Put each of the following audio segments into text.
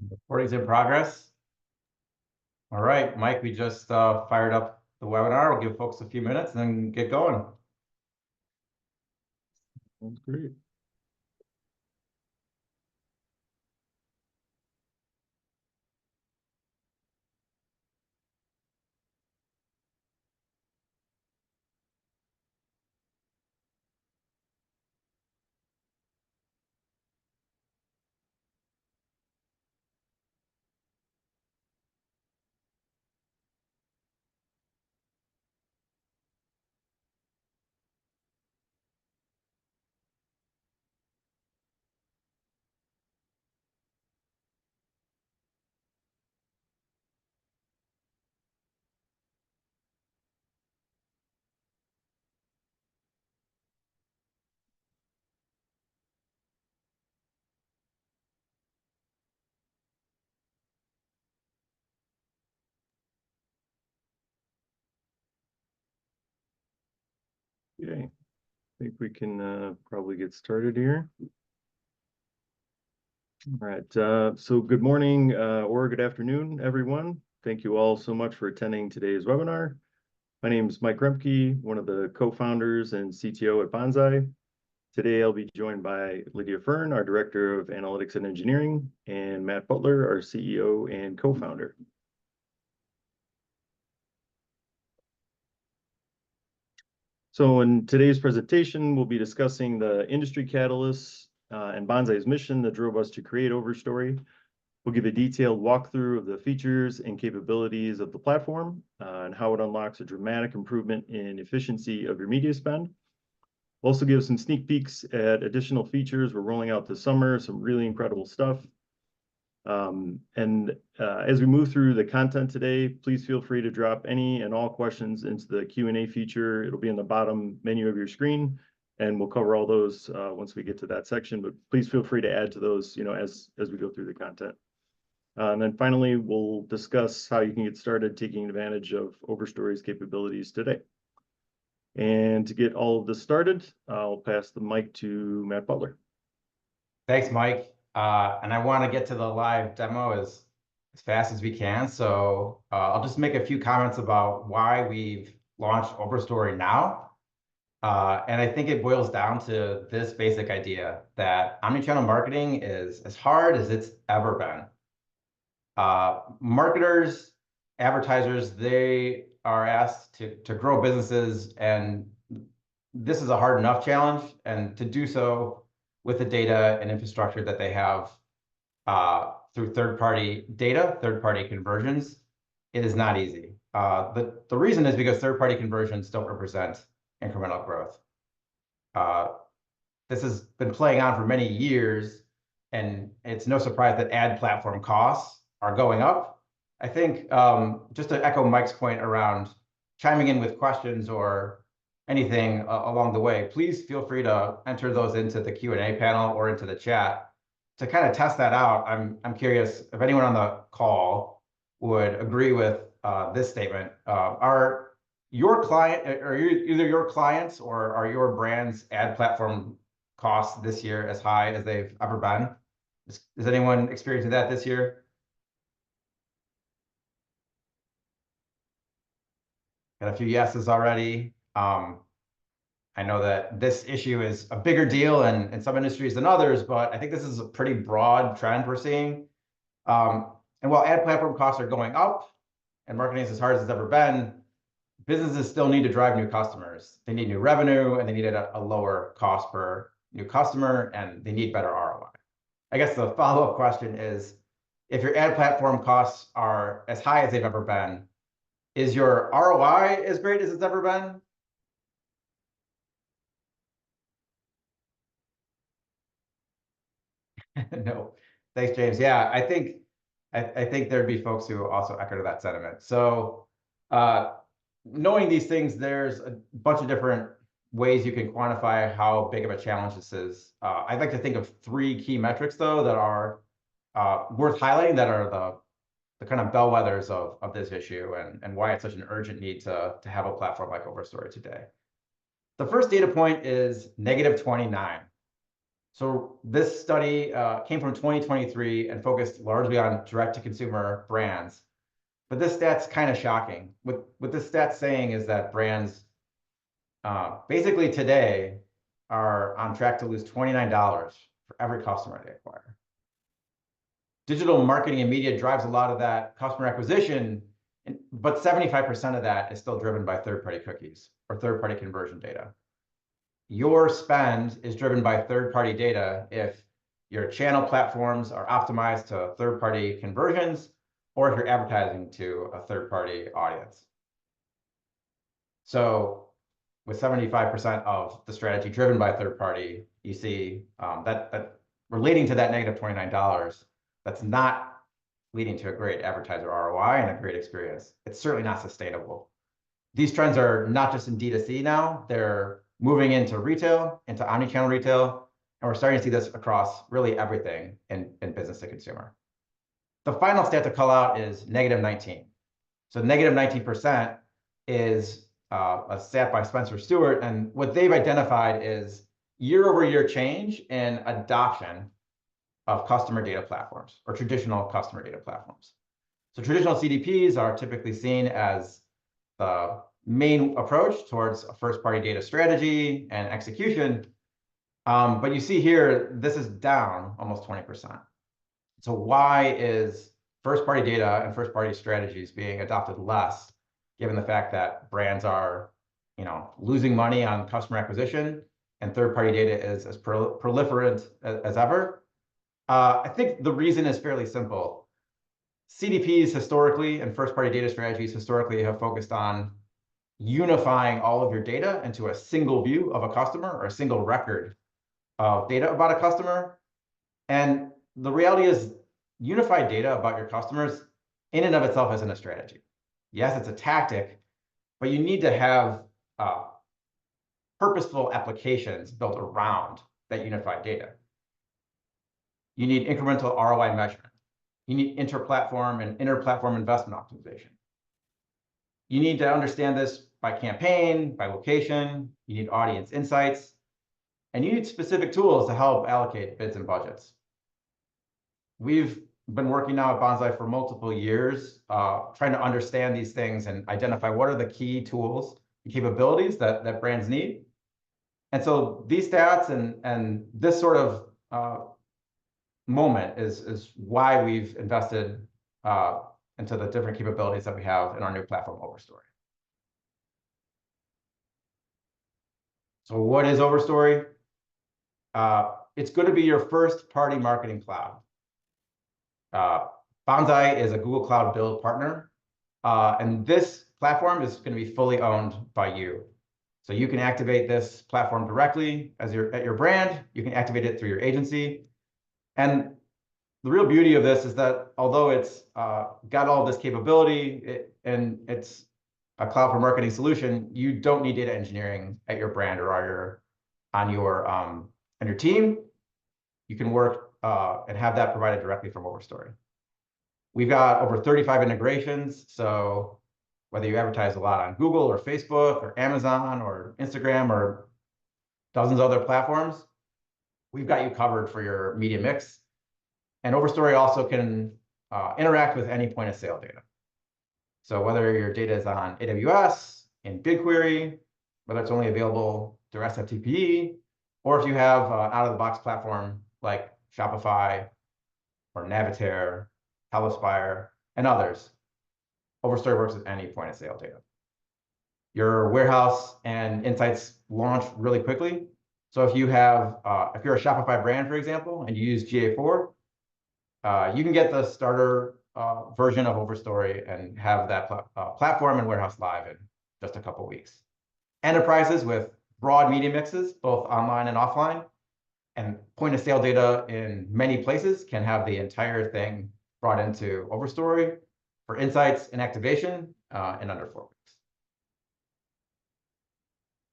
Recording's in progress. All right, Mike, we just fired up the webinar. We'll give folks a few minutes and then get going. That's great. Okay, I think we can probably get started here. All right, so good morning or good afternoon, everyone. Thank you all so much for attending today's webinar. My name is Mike Remke, one of the co-founders and CTO at Bonsai. Today, I'll be joined by Lydia Fern, our Director of Analytics and Engineering, and Matt Butler, our CEO and co-founder. So in today's presentation, we'll be discussing the industry catalysts and Bonsai's mission that drove us to create Overstory. We'll give a detailed walkthrough of the features and capabilities of the platform and how it unlocks a dramatic improvement in efficiency of your media spend. We'll also give some sneak peeks at additional features we're rolling out this summer, some really incredible stuff. As we move through the content today, please feel free to drop any and all questions into the Q&A feature. It'll be in the bottom menu of your screen, and we'll cover all those once we get to that section. But please feel free to add to those, as we go through the content. And then finally, we'll discuss how you can get started taking advantage of Overstory's capabilities today. And to get all of this started, I'll pass the mic to Matt Butler. Thanks, Mike. And I want to get to the live demo as fast as we can. So I'll just make a few comments about why we've launched Overstory now. And I think it boils down to this basic idea that omnichannel marketing is as hard as it's ever been. Marketers, advertisers, they are asked to grow businesses, and this is a hard enough challenge, and to do so with the data and infrastructure that they have through third-party data, third-party conversions, it is not easy. The reason is because third-party conversions don't represent incremental growth. This has been playing on for many years, and it's no surprise that ad platform costs are going up. I think just to echo Mike's point around chiming in with questions or anything along the way, please feel free to enter those into the Q&A panel or into the chat to kind of test that out. I'm curious if anyone on the call would agree with this statement. Are your client, or either your clients or are your brand's ad platform costs this year as high as they've ever been? Is anyone experiencing that this year? Got a few yeses already. I know that this issue is a bigger deal in some industries than others, but I think this is a pretty broad trend we're seeing. And while ad platform costs are going up and marketing is as hard as it's ever been, businesses still need to drive new customers. They need new revenue, and they need a lower cost per new customer, and they need better ROI. I guess the follow-up question is, if your ad platform costs are as high as they've ever been, is your ROI as great as it's ever been? No. Thanks, James. Yeah, I think there'd be folks who also echo that sentiment. So knowing these things, there's a bunch of different ways you can quantify how big of a challenge this is. I'd like to think of 3 key metrics, though, that are worth highlighting, that are the kind of bellwethers of this issue and why it's such an urgent need to have a platform like Overstory today. The first data point is -29. So this study came from 2023 and focused largely on direct-to-consumer brands. But this stat's kind of shocking. What this stat's saying is that brands basically today are on track to lose $29 for every customer they acquire. Digital marketing and media drives a lot of that customer acquisition, but 75% of that is still driven by third-party cookies or third-party conversion data. Your spend is driven by third-party data if your channel platforms are optimized to third-party conversions, or if you're advertising to a third-party audience. So with 75% of the strategy driven by third-party, you see that relating to that negative $29, that's not leading to a great advertiser ROI and a great experience. It's certainly not sustainable. These trends are not just in D2C now, they're moving into retail, into omnichannel retail, and we're starting to see this across really everything in business to consumer. The final stat to call out is negative 19. So negative 19% is a stat by Spencer Stewart, and what they've identified is year-over-year change in adoption of customer data platforms or traditional customer data platforms. So traditional CDPs are typically seen as the main approach towards a first-party data strategy and execution. But you see here, this is down almost 20%. So why is first-party data and first-party strategies being adopted less, given the fact that brands are, losing money on customer acquisition and third-party data is as proliferant as ever? I think the reason is fairly simple. CDPs historically and first-party data strategies historically have focused on unifying all of your data into a single view of a customer or a single record of data about a customer. And the reality is unified data about your customers in and of itself isn't a strategy. Yes, it's a tactic, but you need to have purposeful applications built around that unified data. You need incremental ROI measurement. You need inter-platform and inter-platform investment optimization. You need to understand this by campaign, by location. You need audience insights. And you need specific tools to help allocate bids and budgets. We've been working now at Bonsai for multiple years, trying to understand these things and identify what are the key tools and capabilities that brands need. And so these stats and this sort of moment is why we've invested into the different capabilities that we have in our new platform, Overstory. So what is Overstory? It's going to be your first-party marketing cloud. Bonsai is a Google Cloud Build partner, and this platform is going to be fully owned by you. So you can activate this platform directly at your brand. You can activate it through your agency. And the real beauty of this is that although it's got all this capability and it's a cloud for marketing solution, you don't need data engineering at your brand or on your team. You can work and have that provided directly from Overstory. We've got over 35 integrations. So whether you advertise a lot on Google or Facebook or Amazon or Instagram or dozens of other platforms, we've got you covered for your media mix. And Overstory also can interact with any point of sale data. So whether your data is on AWS, in BigQuery, whether it's only available through SFTP, or if you have out-of-the-box platform like Shopify or Navitaire, HelloSpire, and others, Overstory works with any point of sale data. Your warehouse and insights launch really quickly. So if you're a Shopify brand, for example, and you use GA4, you can get the starter version of Overstory and have that platform and warehouse live in just a couple of weeks. Enterprises with broad media mixes, both online and offline, and point of sale data in many places can have the entire thing brought into Overstory for insights and activation in under 4 weeks.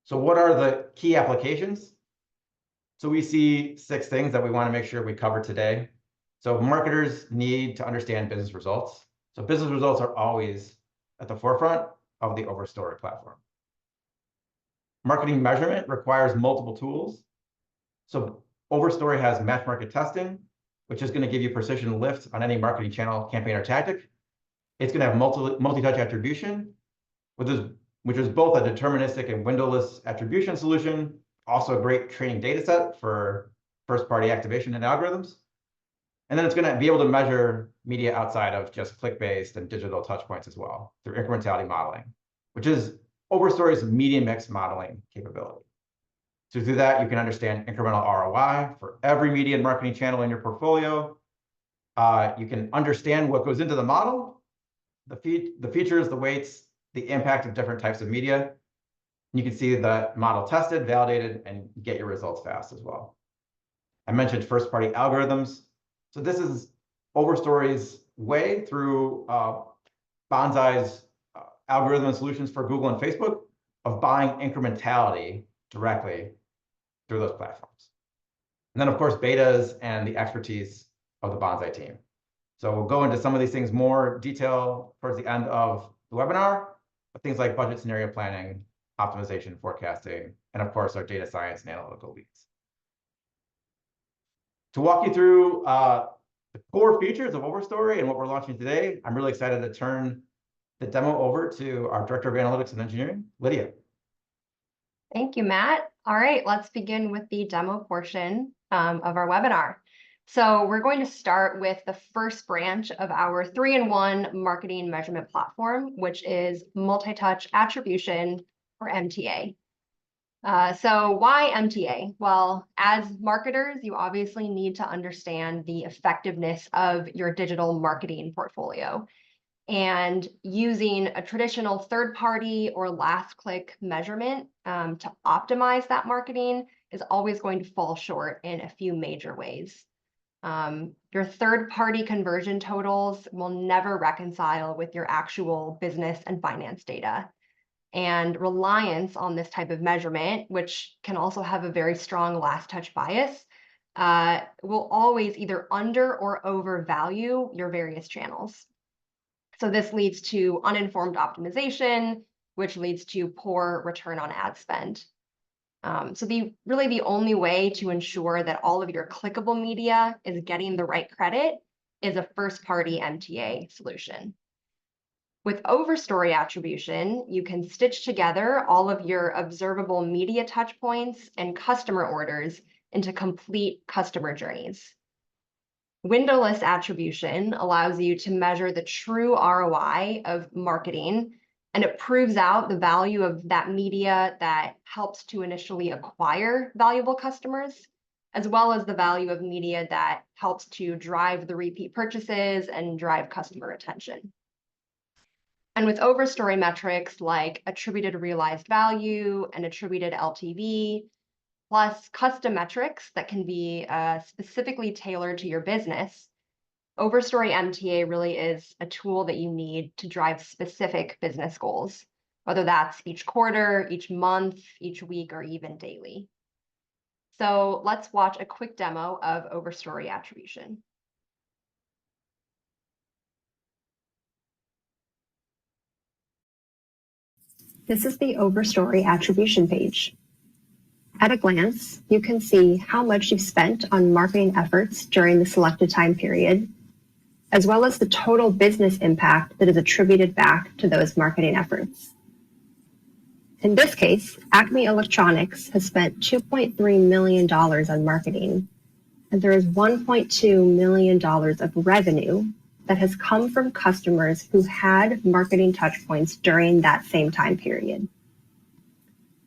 So what are the key applications? So we see 6 things that we want to make sure we cover today. So marketers need to understand business results. So business results are always at the forefront of the Overstory platform. Marketing measurement requires multiple tools. So Overstory has match market testing, which is going to give you precision lift on any marketing channel, campaign, or tactic. It's going to have MultiTouch Attribution, which is both a deterministic and windowless attribution solution, also a great training data set for first-party activation and algorithms. And then it's going to be able to measure media outside of just click-based and digital touchpoints as well through incrementality modeling, which is Overstory's media mix modeling capability. So through that, you can understand incremental ROI for every media and marketing channel in your portfolio. You can understand what goes into the model, the features, the weights, the impact of different types of media. You can see the model tested, validated, and get your results fast as well. I mentioned first-party algorithms. So this is Overstory's way through Bonsai's algorithm and solutions for Google and Facebook of buying incrementality directly through those platforms. And then, of course, betas and the expertise of the Bonsai team. So we'll go into some of these things more detail towards the end of the webinar, but things like budget scenario planning, optimization, forecasting, and of course, our data science and analytical leads. To walk you through the core features of Overstory and what we're launching today, I'm really excited to turn the demo over to our Director of Analytics and Engineering, Lydia. Thank you, Matt. All right, let's begin with the demo portion of our webinar. So we're going to start with the first branch of our 3-in-1 marketing measurement platform, which is MultiTouch Attribution, or MTA. So why MTA? Well, as marketers, you obviously need to understand the effectiveness of your digital marketing portfolio. And using a traditional third-party or last-click measurement to optimize that marketing is always going to fall short in a few major ways. Your third-party conversion totals will never reconcile with your actual business and finance data. And reliance on this type of measurement, which can also have a very strong last touch bias, will always either under or overvalue your various channels. So this leads to uninformed optimization, which leads to poor return on ad spend. So really the only way to ensure that all of your clickable media is getting the right credit is a first-party MTA solution. With Overstory attribution, you can stitch together all of your observable media touchpoints and customer orders into complete customer journeys. Windowless attribution allows you to measure the true ROI of marketing, and it proves out the value of that media that helps to initially acquire valuable customers, as well as the value of media that helps to drive the repeat purchases and drive customer retention. And with Overstory metrics like attributed realized value and attributed LTV, plus custom metrics that can be specifically tailored to your business, Overstory MTA really is a tool that you need to drive specific business goals, whether that's each quarter, each month, each week, or even daily. So let's watch a quick demo of Overstory attribution. This is the Overstory attribution page. At a glance, you can see how much you've spent on marketing efforts during the selected time period, as well as the total business impact that is attributed back to those marketing efforts. In this case, Acme Electronics has spent $2.3 million on marketing, and there is $1.2 million of revenue that has come from customers who had marketing touchpoints during that same time period.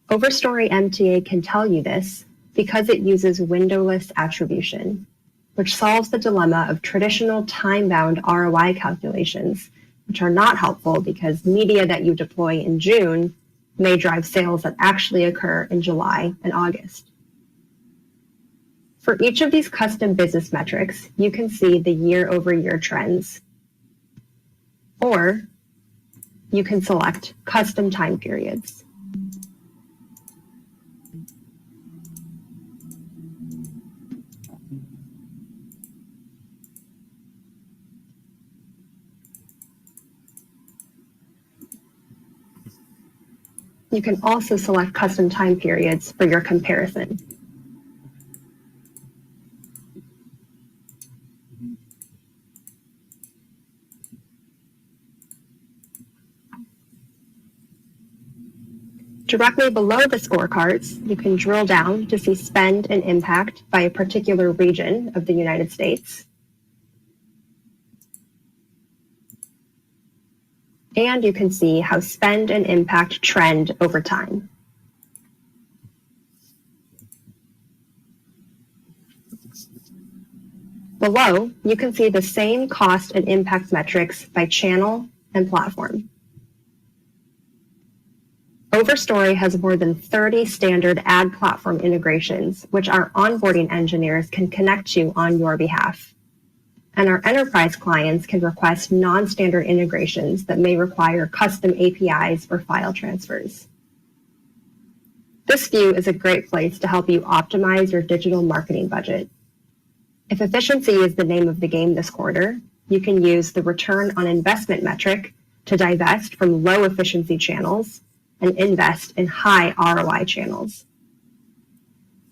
Overstory MTA can tell you this because it uses windowless attribution, which solves the dilemma of traditional time-bound ROI calculations, which are not helpful because media that you deploy in June may drive sales that actually occur in July and August. For each of these custom business metrics, you can see the year-over-year trends. Or you can select custom time periods. You can also select custom time periods for your comparison. Directly below the scorecards, you can drill down to see spend and impact by a particular region of the United States. And you can see how spend and impact trend over time. Below, you can see the same cost and impact metrics by channel and platform. Overstory has more than 30 standard ad platform integrations, which our onboarding engineers can connect to on your behalf. And our enterprise clients can request non-standard integrations that may require custom APIs or file transfers. This view is a great place to help you optimize your digital marketing budget. If efficiency is the name of the game this quarter, you can use the return on investment metric to divest from low efficiency channels and invest in high ROI channels.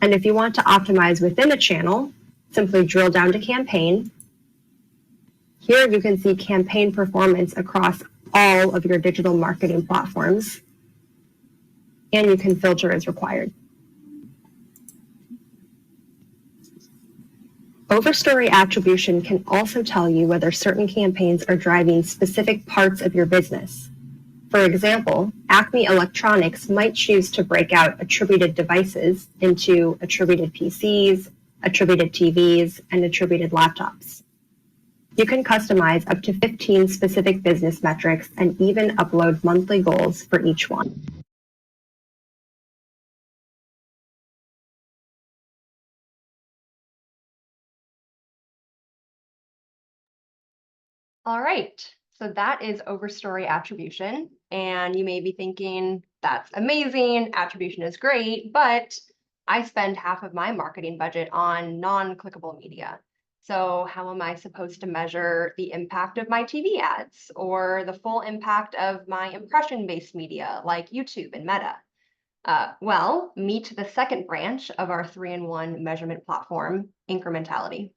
And if you want to optimize within a channel, simply drill down to campaign. Here you can see campaign performance across all of your digital marketing platforms, and you can filter as required. Overstory attribution can also tell you whether certain campaigns are driving specific parts of your business. For example, Acme Electronics might choose to break out attributed devices into attributed PCs, attributed TVs, and attributed laptops. You can customize up to 15 specific business metrics and even upload monthly goals for each one. All right, so that is Overstory attribution. And you may be thinking, that's amazing, attribution is great, but I spend half of my marketing budget on non-clickable media. So how am I supposed to measure the impact of my TV ads or the full impact of my impression-based media like YouTube and Meta? Well, meet the second branch of our 3-in-1 measurement platform, Incrementality.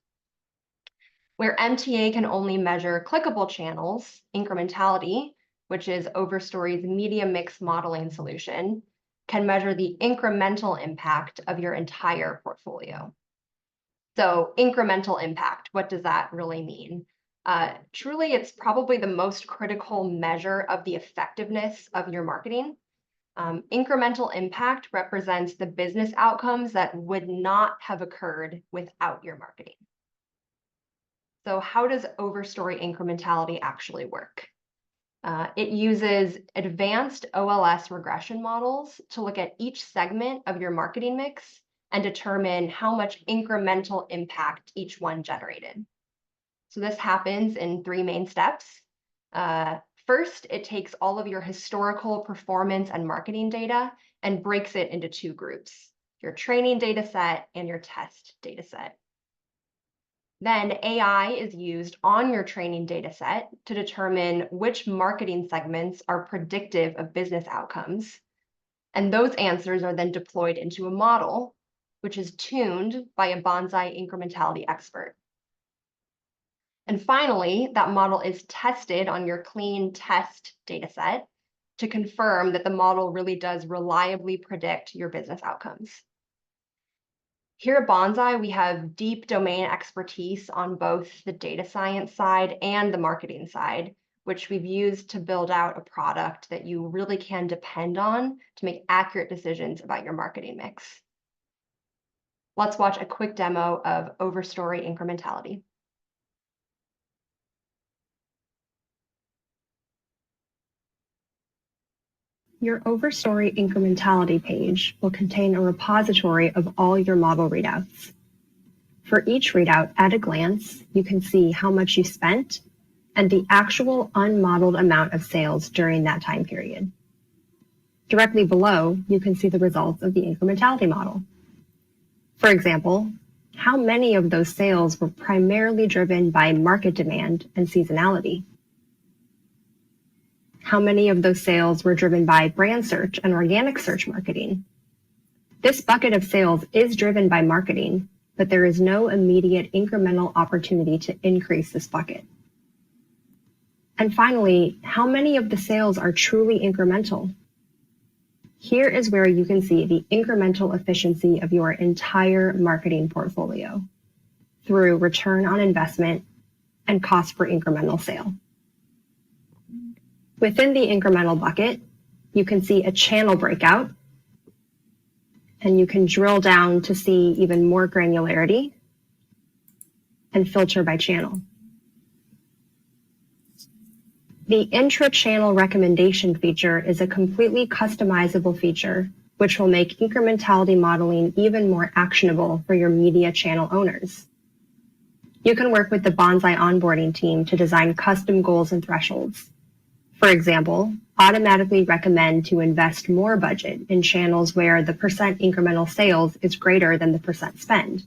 Where MTA can only measure clickable channels, Incrementality, which is Overstory's media mix modeling solution, can measure the incremental impact of your entire portfolio. So incremental impact, what does that really mean? Truly, it's probably the most critical measure of the effectiveness of your marketing. Incremental impact represents the business outcomes that would not have occurred without your marketing. So how does Overstory incrementality actually work? It uses advanced OLS regression models to look at each segment of your marketing mix and determine how much incremental impact each one generated. So this happens in 3 main steps. First, it takes all of your historical performance and marketing data and breaks it into 2 groups, your training data set and your test data set. Then AI is used on your training data set to determine which marketing segments are predictive of business outcomes. And those answers are then deployed into a model, which is tuned by a Bonsai incrementality expert. And finally, that model is tested on your clean test data set to confirm that the model really does reliably predict your business outcomes. Here at Bonsai, we have deep domain expertise on both the data science side and the marketing side, which we've used to build out a product that you really can depend on to make accurate decisions about your marketing mix. Let's watch a quick demo of Overstory incrementality. Your Overstory incrementality page will contain a repository of all your model readouts. For each readout, at a glance, you can see how much you spent and the actual unmodeled amount of sales during that time period. Directly below, you can see the results of the incrementality model. For example, how many of those sales were primarily driven by market demand and seasonality? How many of those sales were driven by brand search and organic search marketing? This bucket of sales is driven by marketing, but there is no immediate incremental opportunity to increase this bucket. And finally, how many of the sales are truly incremental? Here is where you can see the incremental efficiency of your entire marketing portfolio through return on investment and cost per incremental sale. Within the incremental bucket, you can see a channel breakout, and you can drill down to see even more granularity and filter by channel. The intra-channel recommendation feature is a completely customizable feature which will make incrementality modeling even more actionable for your media channel owners. You can work with the Bonsai onboarding team to design custom goals and thresholds. For example, automatically recommend to invest more budget in channels where the percent incremental sales is greater than the percent spend.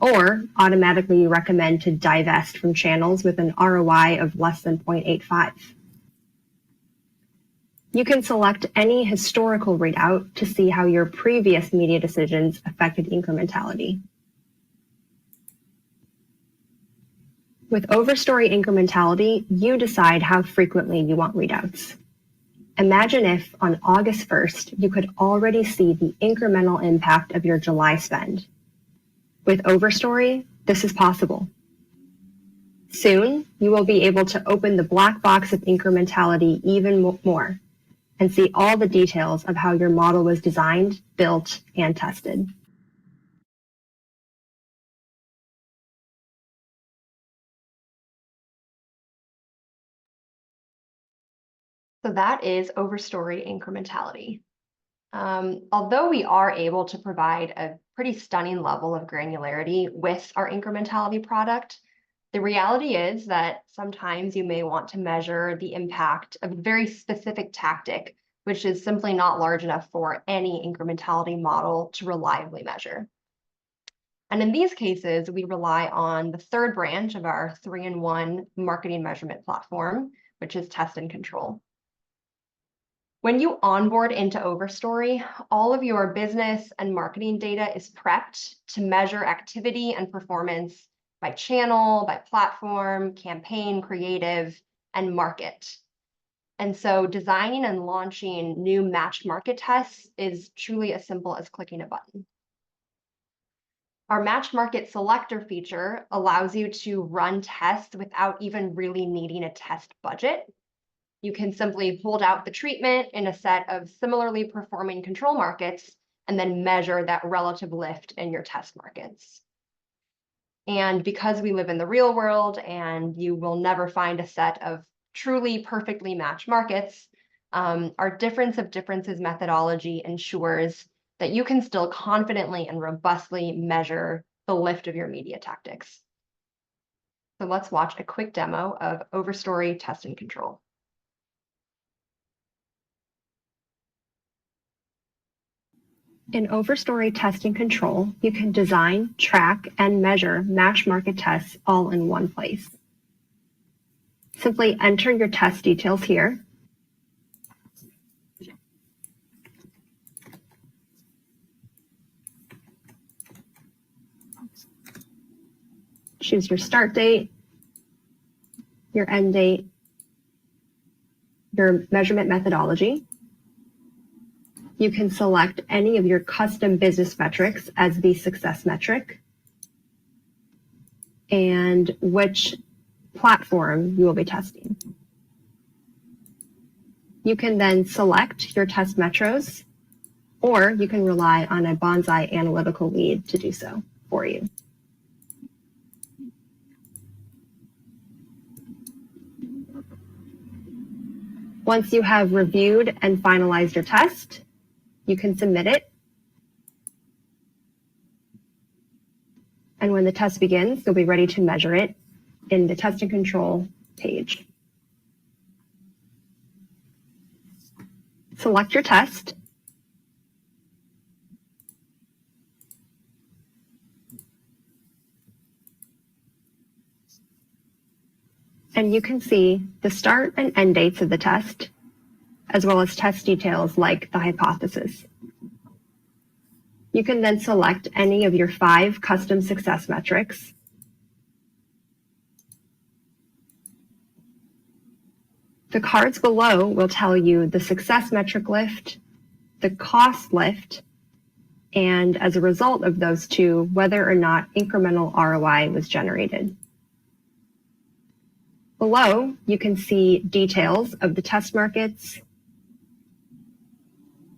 Or automatically recommend to divest from channels with an ROI of less than 0.85. You can select any historical readout to see how your previous media decisions affected incrementality. With Overstory incrementality, you decide how frequently you want readouts. Imagine if on August 1st, you could already see the incremental impact of your July spend. With Overstory, this is possible. Soon, you will be able to open the black box of incrementality even more and see all the details of how your model was designed, built, and tested. So that is Overstory incrementality. Although we are able to provide a pretty stunning level of granularity with our incrementality product, the reality is that sometimes you may want to measure the impact of a very specific tactic, which is simply not large enough for any incrementality model to reliably measure. And in these cases, we rely on the third branch of our 3-in-1 marketing measurement platform, which is test and control. When you onboard into Overstory, all of your business and marketing data is prepped to measure activity and performance by channel, by platform, campaign, creative, and market. And so designing and launching new matched market tests is truly as simple as clicking a button. Our matched market selector feature allows you to run tests without even really needing a test budget. You can simply hold out the treatment in a set of similarly performing control markets and then measure that relative lift in your test markets. And because we live in the real world and you will never find a set of truly perfectly matched markets, our difference of differences methodology ensures that you can still confidently and robustly measure the lift of your media tactics. So let's watch a quick demo of Overstory test and control. In Overstory Test and Control, you can design, track, and measure match market tests all in one place. Simply enter your test details here. Choose your start date, your end date, your measurement methodology. You can select any of your custom business metrics as the success metric and which platform you will be testing. You can then select your test metros, or you can rely on a Bonsai analytical lead to do so for you. Once you have reviewed and finalized your test, you can submit it. And when the test begins, you'll be ready to measure it in the test and control page. Select your test. And you can see the start and end dates of the test, as well as test details like the hypothesis. You can then select any of your 5 custom success metrics. The cards below will tell you the success metric lift, the cost lift, and as a result of those two, whether or not incremental ROI was generated. Below, you can see details of the test markets,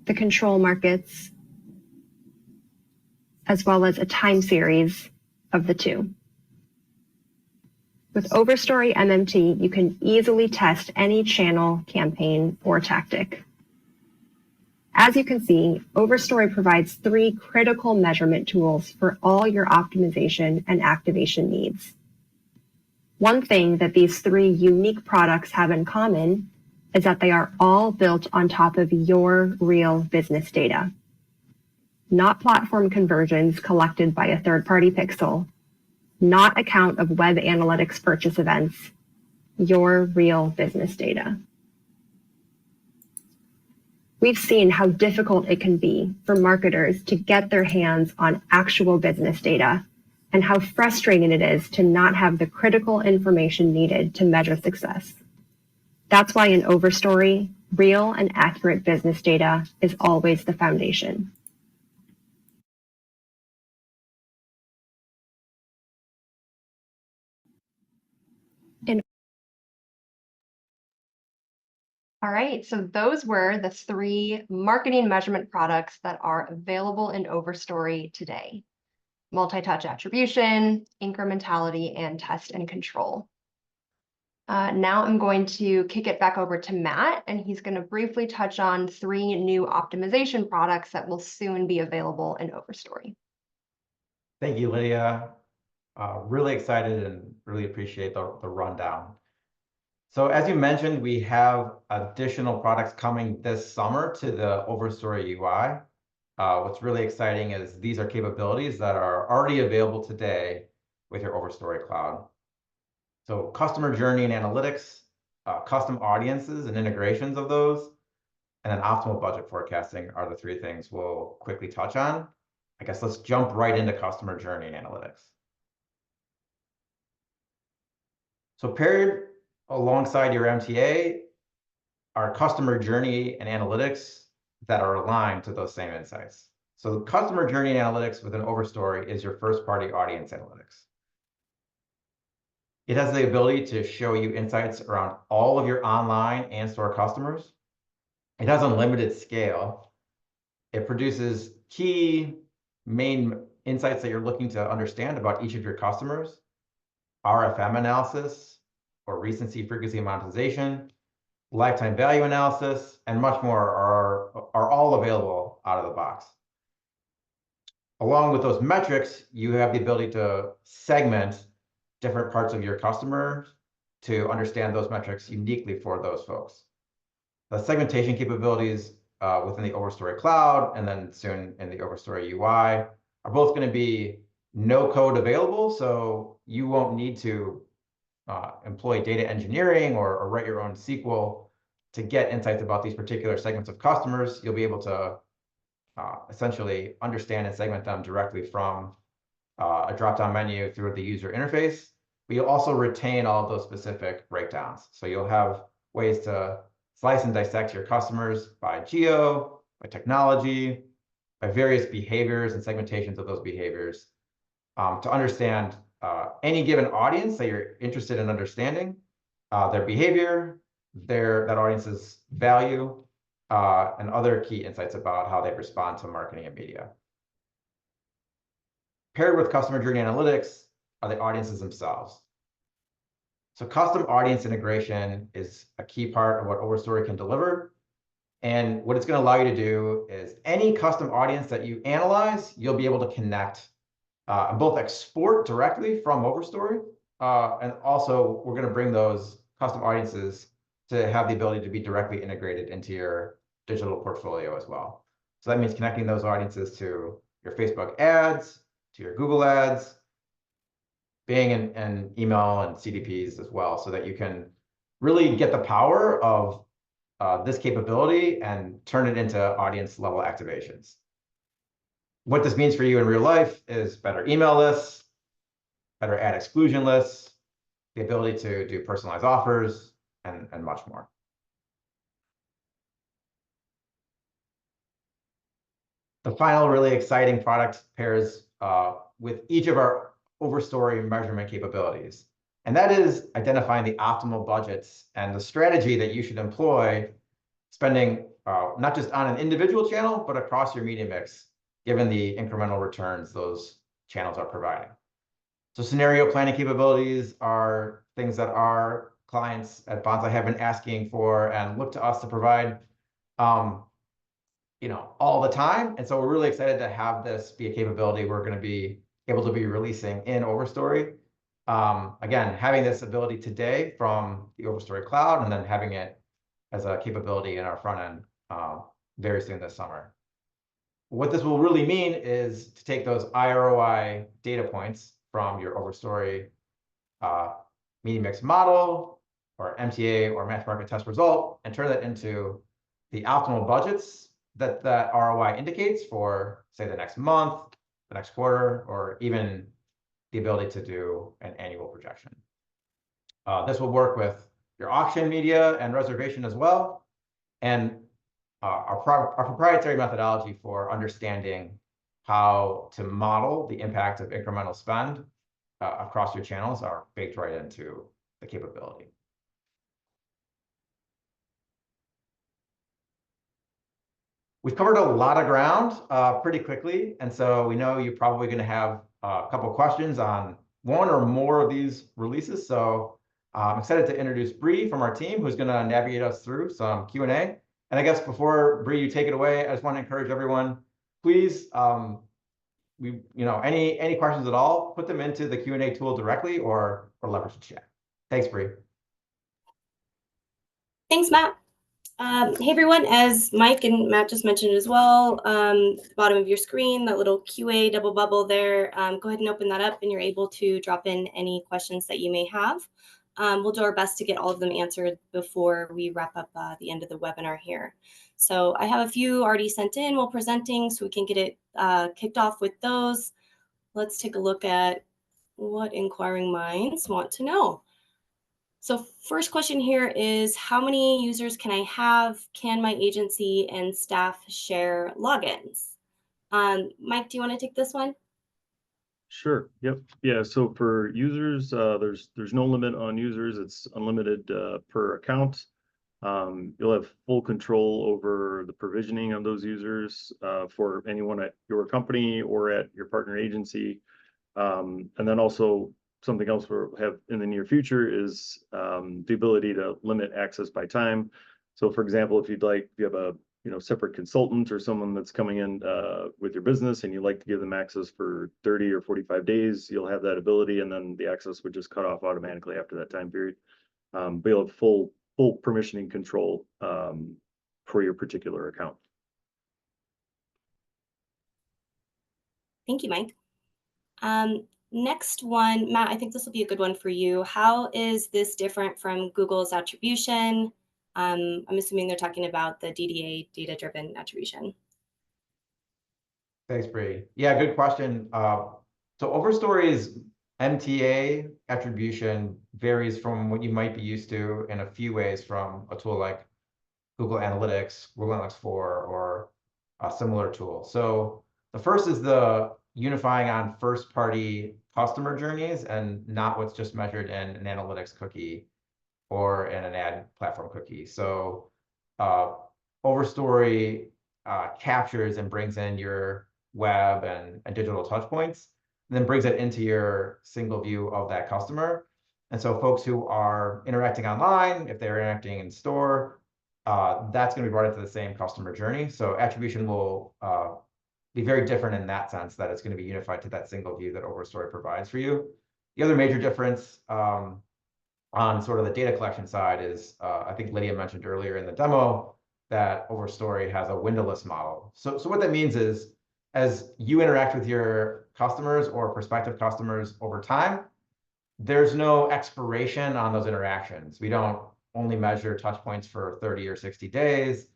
the control markets, as well as a time series of the two. With Overstory MMT, you can easily test any channel, campaign, or tactic. As you can see, Overstory provides 3 critical measurement tools for all your optimization and activation needs. One thing that these 3 unique products have in common is that they are all built on top of your real business data, not platform conversions collected by a third-party pixel, not a count of web analytics purchase events, your real business data. We've seen how difficult it can be for marketers to get their hands on actual business data and how frustrating it is to not have the critical information needed to measure success. That's why in Overstory, real and accurate business data is always the foundation. All right, so those were the 3 marketing measurement products that are available in Overstory today: MultiTouch Attribution, Incrementality, and Test and Control. Now I'm going to kick it back over to Matt, and he's going to briefly touch on 3 new optimization products that will soon be available in Overstory. Thank you, Lydia. Really excited and really appreciate the rundown. So as you mentioned, we have additional products coming this summer to the Overstory UI. What's really exciting is these are capabilities that are already available today with your Overstory cloud. So customer journey and analytics, custom audiences and integrations of those, and then optimal budget forecasting are the 3 things we'll quickly touch on. I guess let's jump right into customer journey and analytics. So paired alongside your MTA are customer journey and analytics that are aligned to those same insights. So customer journey and analytics within Overstory is your first-party audience analytics. It has the ability to show you insights around all of your online and store customers. It has unlimited scale. It produces key main insights that you're looking to understand about each of your customers, RFM analysis, or recency, frequency, and monetization, lifetime value analysis, and much more are all available out of the box. Along with those metrics, you have the ability to segment different parts of your customers to understand those metrics uniquely for those folks. The segmentation capabilities within the Overstory cloud and then soon in the Overstory UI are both going to be no code available, so you won't need to employ data engineering or write your own SQL to get insights about these particular segments of customers. You'll be able to essentially understand and segment them directly from a drop-down menu through the user interface. But you'll also retain all of those specific breakdowns. So you'll have ways to slice and dissect your customers by geo, by technology, by various behaviors and segmentations of those behaviors to understand any given audience that you're interested in understanding, their behavior, that audience's value, and other key insights about how they respond to marketing and media. Paired with customer journey analytics are the audiences themselves. So custom audience integration is a key part of what Overstory can deliver. And what it's going to allow you to do is any custom audience that you analyze, you'll be able to connect and both export directly from Overstory, and also we're going to bring those custom audiences to have the ability to be directly integrated into your digital portfolio as well. So that means connecting those audiences to your Facebook ads, to your Google ads, Bing and email and CDPs as well, so that you can really get the power of this capability and turn it into audience level activations. What this means for you in real life is better email lists, better ad exclusion lists, the ability to do personalized offers, and much more. The final really exciting product pairs with each of our Overstory measurement capabilities. And that is identifying the optimal budgets and the strategy that you should employ spending not just on an individual channel, but across your media mix, given the incremental returns those channels are providing. So scenario planning capabilities are things that our clients at Bonsai have been asking for and look to us to provide all the time. And so we're really excited to have this be a capability we're going to be able to be releasing in Overstory. Again, having this ability today from the Overstory cloud and then having it as a capability in our front end very soon this summer. What this will really mean is to take those IROI data points from your Overstory media mix model or MTA or match market test result and turn that into the optimal budgets that ROI indicates for, say, the next month, the next quarter, or even the ability to do an annual projection. This will work with your auction media and reservation as well. And our proprietary methodology for understanding how to model the impact of incremental spend across your channels are baked right into the capability. We've covered a lot of ground pretty quickly, and so we know you're probably going to have a couple questions on one or more of these releases. So I'm excited to introduce Bree from our team, who's going to navigate us through some Q&A. And I guess before, Bree, you take it away, I just want to encourage everyone, please, any questions at all, put them into the Q&A tool directly or leverage the chat. Thanks, Bree. Thanks, Matt. Hey everyone, as Mike and Matt just mentioned as well, the bottom of your screen, that little QA double bubble there, go ahead and open that up and you're able to drop in any questions that you may have. We'll do our best to get all of them answered before we wrap up the end of the webinar here. So I have a few already sent in while presenting, so we can get it kicked off with those. Let's take a look at what inquiring minds want to know. So first question here is, how many users can I have? Can my agency and staff share logins? Mike, do you want to take this one? Sure. Yep. Yeah. So for users, there's no limit on users. It's unlimited per account. You'll have full control over the provisioning of those users for anyone at your company or at your partner agency. And then also something else we'll have in the near future is the ability to limit access by time. So for example, if you have a separate consultant or someone that's coming in with your business and you'd like to give them access for 30 or 45 days, you'll have that ability, and then the access would just cut off automatically after that time period. But you'll have full permissioning control for your particular account. Thank you, Mike. Next one, Matt, I think this will be a good one for you. How is this different from Google's attribution? I'm assuming they're talking about the DDA, data-driven attribution. Thanks, Bree. Yeah, good question. So Overstory's MTA attribution varies from what you might be used to in a few ways from a tool like Google Analytics, Google Analytics 4, or a similar tool. So the first is the unifying on first-party customer journeys and not what's just measured in an analytics cookie or in an ad platform cookie. So Overstory captures and brings in your web and digital touch points, and then brings it into your single view of that customer. And so folks who are interacting online, if they're interacting in store, that's going to be brought into the same customer journey. So attribution will be very different in that sense, that it's going to be unified to that single view that Overstory provides for you. The other major difference on sort of the data collection side is, I think Lydia mentioned earlier in the demo, that Overstory has a windowless model. So what that means is, as you interact with your customers or prospective customers over time, there's no expiration on those interactions. We don't only measure touch points for 30 or 60 days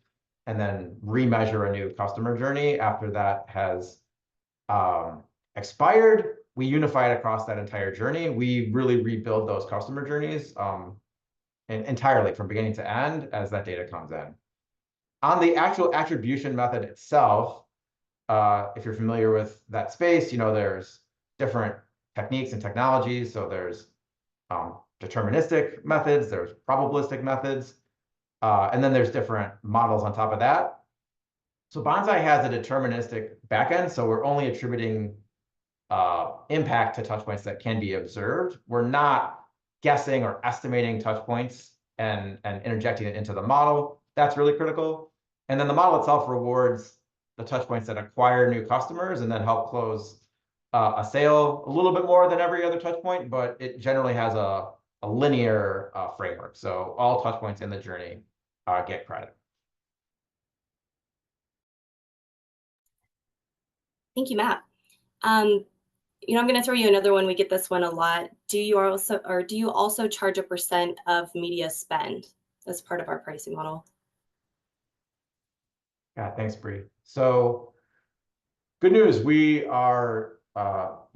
and then remeasure a new customer journey after that has expired, we unify it across that entire journey. We really rebuild those customer journeys entirely from beginning to end as that data comes in. On the actual attribution method itself, if you're familiar with that space, there's different techniques and technologies. So there's deterministic methods, there's probabilistic methods, and then there's different models on top of that. So Bonsai has a deterministic backend, so we're only attributing impact to touch points that can be observed. We're not guessing or estimating touch points and interjecting it into the model. That's really critical. And then the model itself rewards the touch points that acquire new customers and then help close a sale a little bit more than every other touch point, but it generally has a linear framework. So all touch points in the journey get credit. Thank you, Matt. I'm going to throw you another one. We get this one a lot. Do you also charge a % of media spend as part of our pricing model? Yeah, thanks, Bree. So good news, we are, at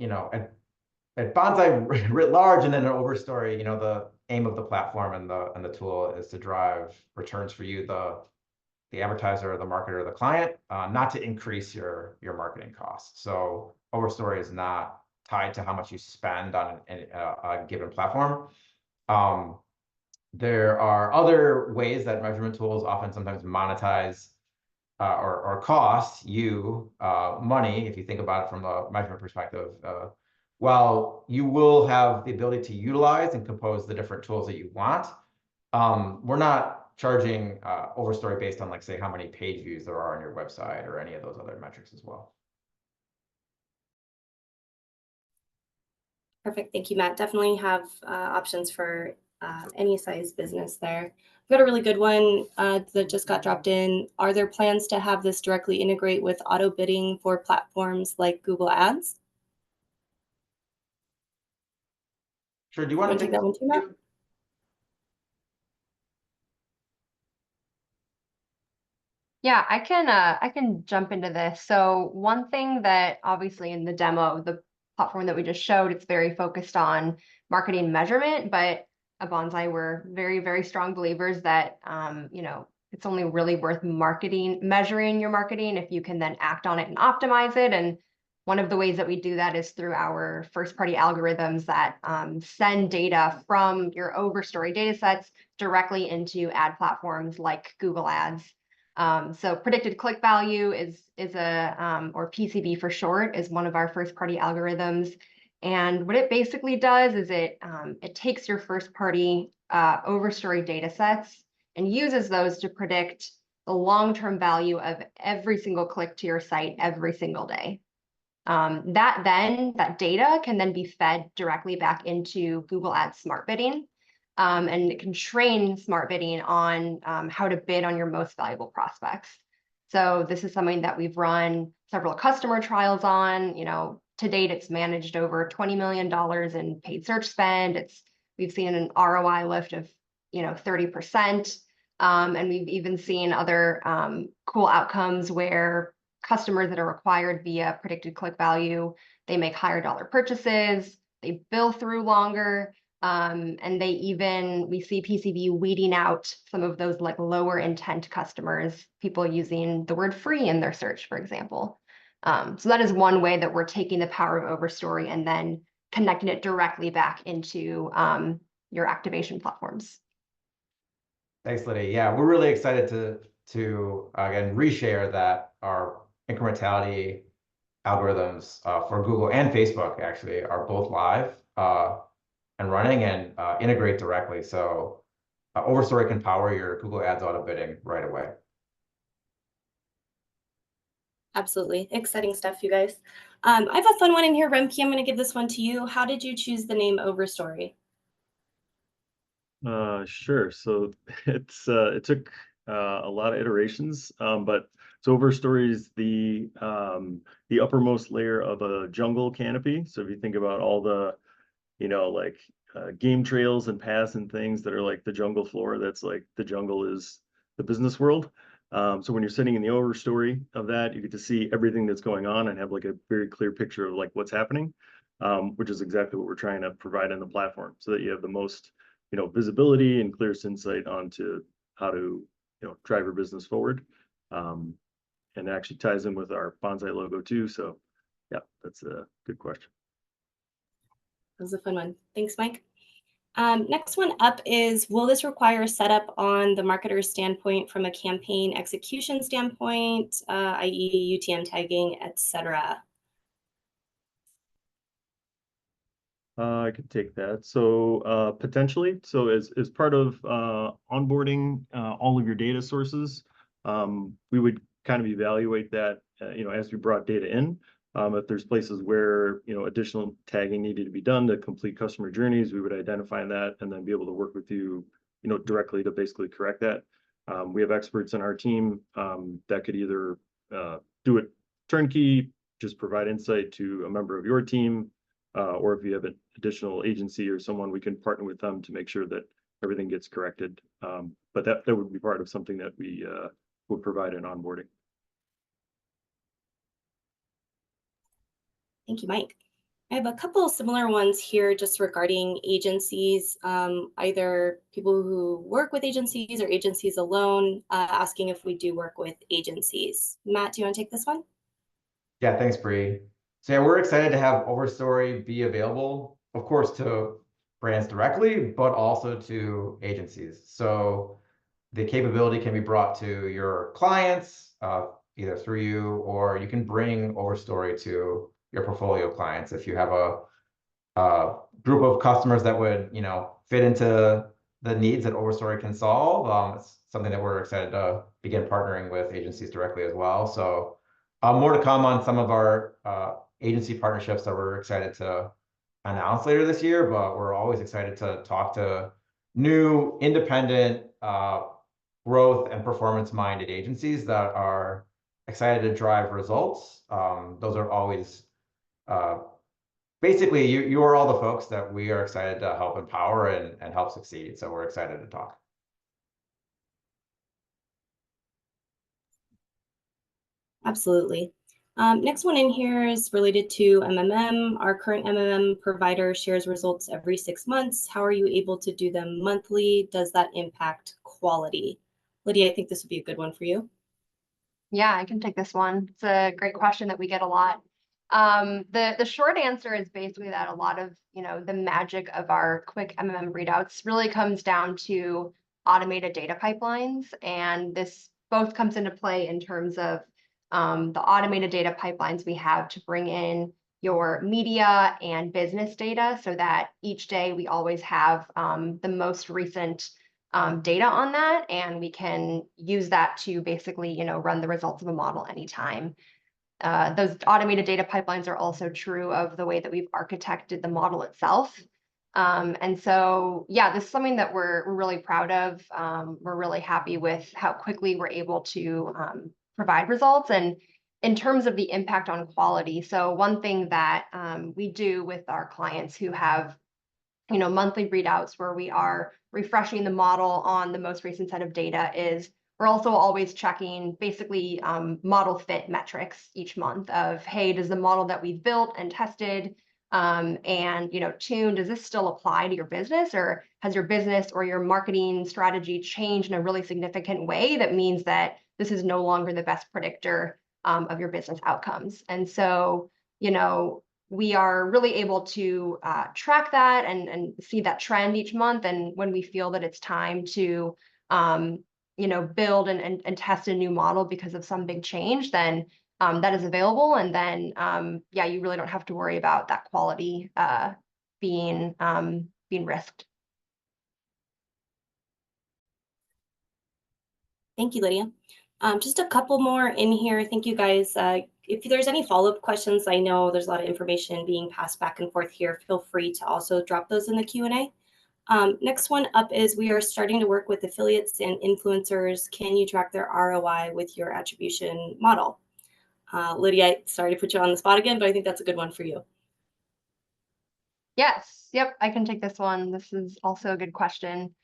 Bonsai writ large, and then at Overstory, the aim of the platform and the tool is to drive returns for you, the advertiser, the marketer, the client, not to increase your marketing costs. So Overstory is not tied to how much you spend on a given platform. There are other ways that measurement tools often sometimes monetize or cost you money, if you think about it from a measurement perspective. While you will have the ability to utilize and compose the different tools that you want, we're not charging Overstory based on, like, say, how many page views there are on your website or any of those other metrics as well. Perfect. Thank you, Matt. Definitely have options for any size business there. We've got a really good one that just got dropped in. Are there plans to have this directly integrate with auto bidding for platforms like Google Ads? Sure. Do you want to take that one too, Matt? Yeah, I can jump into this. So one thing that obviously in the demo, the platform that we just showed, it's very focused on marketing measurement, but at Bonsai, we're very, very strong believers that it's only really worth measuring your marketing if you can then act on it and optimize it. And one of the ways that we do that is through our first-party algorithms that send data from your Overstory data sets directly into ad platforms like Google Ads. So predicted click value is or PCV for short, is one of our first-party algorithms. And what it basically does is it takes your first-party Overstory data sets and uses those to predict the long-term value of every single click to your site every single day. That data can then be fed directly back into Google Ads Smart Bidding. And it can train smart bidding on how to bid on your most valuable prospects. So this is something that we've run several customer trials on. To date, it's managed over $20 million in paid search spend. We've seen an ROI lift of 30%. And we've even seen other cool outcomes where customers that are acquired via predicted click value, they make higher dollar purchases, they bill through longer. And we see PCV weeding out some of those like lower intent customers, people using the word free in their search, for example. So that is one way that we're taking the power of Overstory and then connecting it directly back into your activation platforms. Thanks, Lydia. Yeah, we're really excited to again reshare that our incrementality algorithms for Google and Facebook actually are both live and running and integrate directly. So Overstory can power your Google Ads auto bidding right away. Absolutely. Exciting stuff, you guys. I have a fun one in here, Remke. I'm going to give this one to you. How did you choose the name Overstory? Sure. So it took a lot of iterations, but Overstory is the uppermost layer of a jungle canopy. So if you think about all the game trails and paths and things that are like the jungle floor, that's like the jungle is the business world. So when you're sitting in the overstory of that, you get to see everything that's going on and have like a very clear picture of like what's happening, which is exactly what we're trying to provide in the platform, so that you have the most, visibility and clearest insight onto how to, drive your business forward. And it actually ties in with our Bonsai logo too. So yeah, that's a good question. That was a fun one. Thanks, Mike. Next one up is, will this require setup on the marketer's standpoint from a campaign execution standpoint, i.e. UTM tagging, etc.? I could take that. So potentially, so as part of onboarding all of your data sources, we would kind of evaluate that, as we brought data in. If there's places where, additional tagging needed to be done to complete customer journeys, we would identify that and then be able to work with you, directly to basically correct that. We have experts in our team that could either do it turnkey, just provide insight to a member of your team, or if you have an additional agency or someone, we can partner with them to make sure that everything gets corrected. But that would be part of something that we would provide in onboarding. Thank you, Mike. I have a couple of similar ones here just regarding agencies, either people who work with agencies or agencies alone, asking if we do work with agencies. Matt, do you want to take this one? Yeah, thanks, Bree. So yeah, we're excited to have Overstory be available, of course, to brands directly, but also to agencies. So the capability can be brought to your clients, either through you, or you can bring Overstory to your portfolio clients if you have a group of customers that would, fit into the needs that Overstory can solve. It's something that we're excited to begin partnering with agencies directly as well. So more to come on some of our agency partnerships that we're excited to announce later this year, but we're always excited to talk to new, independent, growth and performance-minded agencies that are excited to drive results. Those are always basically, you are all the folks that we are excited to help empower and help succeed. So we're excited to talk. Absolutely. Next one in here is related to MMM. Our current MMM provider shares results every 6 months. How are you able to do them monthly? Does that impact quality? Lydia, I think this would be a good one for you. Yeah, I can take this one. It's a great question that we get a lot. The short answer is basically that a lot of, the magic of our quick MMM readouts really comes down to automated data pipelines. And this both comes into play in terms of the automated data pipelines we have to bring in your media and business data, so that each day we always have the most recent data on that, and we can use that to basically, run the results of a model anytime. Those automated data pipelines are also true of the way that we've architected the model itself. And so, yeah, this is something that we're really proud of. We're really happy with how quickly we're able to provide results. And in terms of the impact on quality, so one thing that we do with our clients who have, monthly readouts where we are refreshing the model on the most recent set of data is we're also always checking basically model fit metrics each month of, hey, does the model that we've built and tested and tuned, does this still apply to your business, or has your business or your marketing strategy changed in a really significant way that means that this is no longer the best predictor of your business outcomes? And so, we are really able to track that and see that trend each month. And when we feel that it's time to build and test a new model because of some big change, then that is available. And then, yeah, you really don't have to worry about that quality being risked. Thank you, Lydia. Just a couple more in here. Thank you, guys. If there's any follow-up questions, I know there's a lot of information being passed back and forth here. Feel free to also drop those in the Q&A. Next one up is, we are starting to work with affiliates and influencers. Can you track their ROI with your attribution model? Lydia, sorry to put you on the spot again, but I think that's a good one for you. Yes. Yep. I can take this one. This is also a good question.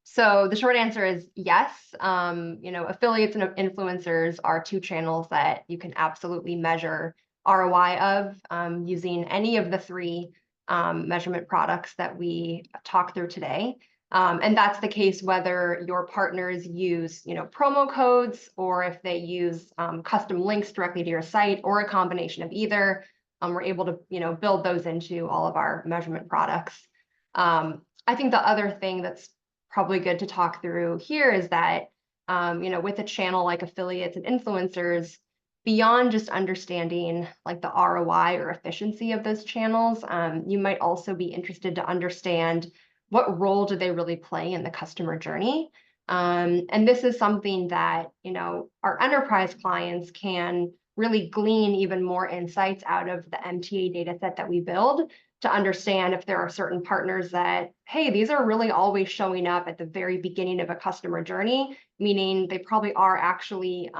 So the short answer is yes. Affiliates and influencers are two channels that you can absolutely measure ROI of using any of the three measurement products that we talk through today. And that's the case whether your partners use, promo codes, or if they use custom links directly to your site, or a combination of either. We're able to, build those into all of our measurement products. I think the other thing that's probably good to talk through here is that, with a channel like affiliates and influencers, beyond just understanding like the ROI or efficiency of those channels, you might also be interested to understand what role do they really play in the customer journey. And this is something that, our enterprise clients can really glean even more insights out of the MTA data set that we build, to understand if there are certain partners that, hey, these are really always showing up at the very beginning of a customer journey, meaning they probably are actually,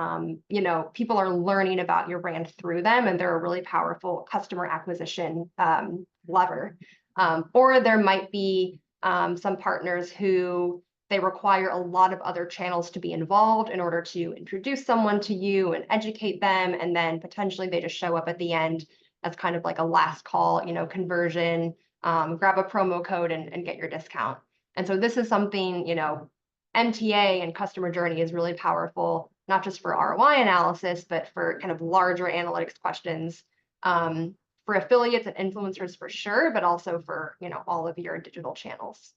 people are learning about your brand through them, and they're a really powerful customer acquisition lever. Or there might be some partners who they require a lot of other channels to be involved in order to introduce someone to you and educate them, and then potentially they just show up at the end as kind of like a last call, conversion, grab a promo code and get your discount. And so this is something, MTA and customer journey is really powerful, not just for ROI analysis, but for kind of larger analytics questions, for affiliates and influencers for sure, but also for, all of your digital channels.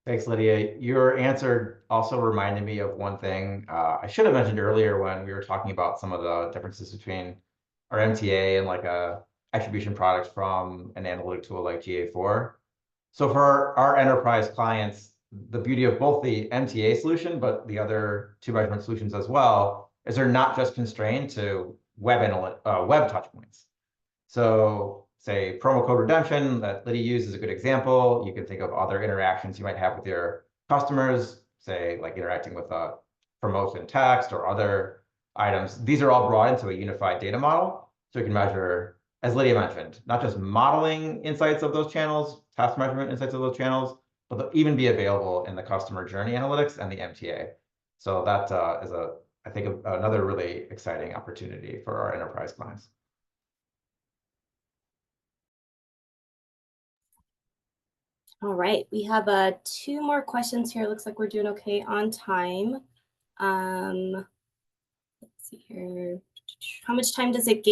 Thanks, Lydia. Your answer also reminded me of one thing I should have mentioned earlier when we were talking about some of the differences between our MTA and like a attribution product from an analytic tool like GA4. So for our enterprise clients, the beauty of both the MTA solution, but the other two measurement solutions as well, is they're not just constrained to web touch points. So say promo code redemption that Lydia used is a good example. You can think of other interactions you might have with your customers, say like interacting with a promotion text or other items. These are all brought into a unified data model. So you can measure, as Lydia mentioned, not just modeling insights of those channels, task measurement insights of those channels, but they'll even be available in the customer journey analytics and the MTA. So that is I think another really exciting opportunity for our enterprise clients. All right, we have two more questions here. Looks like we're doing okay on time. Let's see here. How much time does it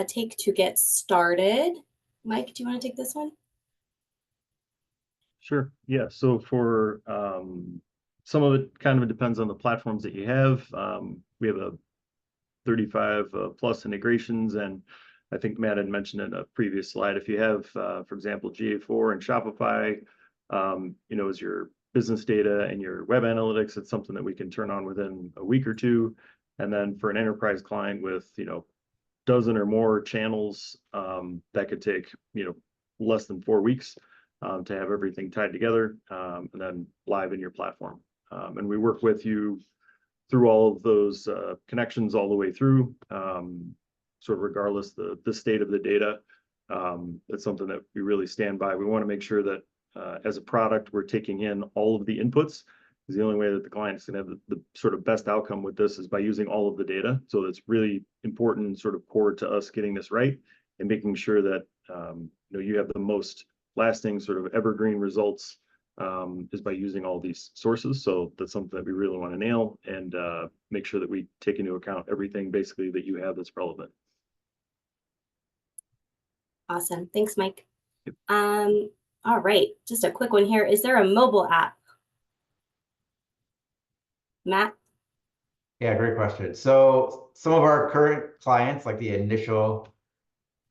take to get started? Mike, do you want to take this one? Sure. Yeah. So for some of it kind of depends on the platforms that you have. We have a 35 plus integrations, and I think Matt had mentioned in a previous slide, if you have, for example, GA4 and Shopify, as your business data and your web analytics, it's something that we can turn on within a week or two. And then for an enterprise client with, dozen or more channels, that could take, less than 4 weeks to have everything tied together, and then live in your platform. And we work with you through all of those connections all the way through, sort of regardless the state of the data. That's something that we really stand by. We want to make sure that as a product, we're taking in all of the inputs, because the only way that the client's going to have the sort of best outcome with this is by using all of the data. So it's really important, sort of core to us getting this right and making sure that you have the most lasting sort of evergreen results is by using all these sources. So that's something that we really want to nail and make sure that we take into account everything basically that you have that's relevant. Awesome. Thanks, Mike. Yep. All right. Just a quick one here. Is there a mobile app? Matt? Yeah, great question. So some of our current clients, like the initial,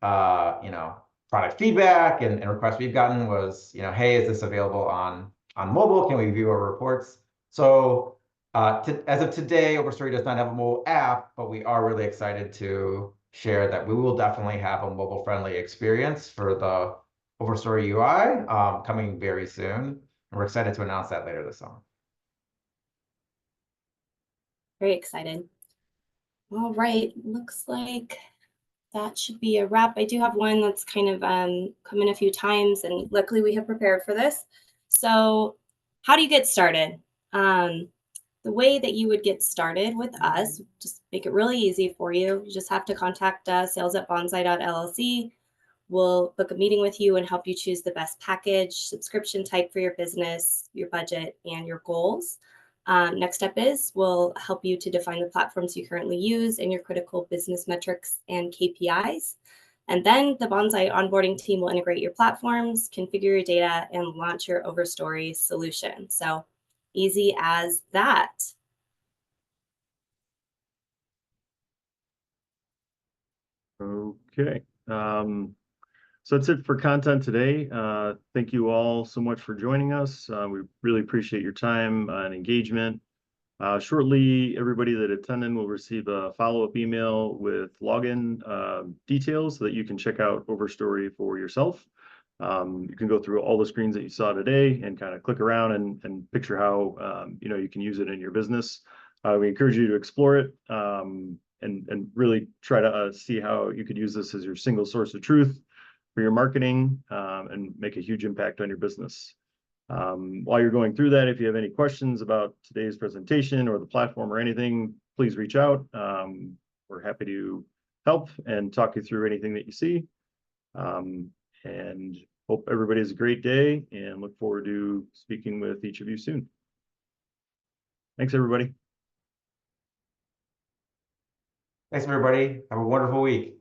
product feedback and requests we've gotten was, hey, is this available on mobile? Can we view our reports? So as of today, Overstory does not have a mobile app, but we are really excited to share that we will definitely have a mobile-friendly experience for the Overstory UI coming very soon. And we're excited to announce that later this summer. Very excited. All right, looks like that should be a wrap. I do have one that's kind of come in a few times, and luckily we have prepared for this. So how do you get started? The way that you would get started with us, just make it really easy for you. You just have to contact us, sales@bonsai.llc. We'll book a meeting with you and help you choose the best package, subscription type for your business, your budget, and your goals. Next step is we'll help you to define the platforms you currently use and your critical business metrics and KPIs. And then the Bonsai onboarding team will integrate your platforms, configure your data, and launch your Overstory solution. So easy as that. Okay. So that's it for content today. Thank you all so much for joining us. We really appreciate your time and engagement. Shortly, everybody that attended will receive a follow-up email with login details so that you can check out Overstory for yourself. You can go through all the screens that you saw today and kind of click around and picture how you can use it in your business. We encourage you to explore it and really try to see how you could use this as your single source of truth for your marketing and make a huge impact on your business. While you're going through that, if you have any questions about today's presentation or the platform or anything, please reach out. We're happy to help and talk you through anything that you see. And hope everybody has a great day and look forward to speaking with each of you soon. Thanks, everybody. Thanks, everybody. Have a wonderful week.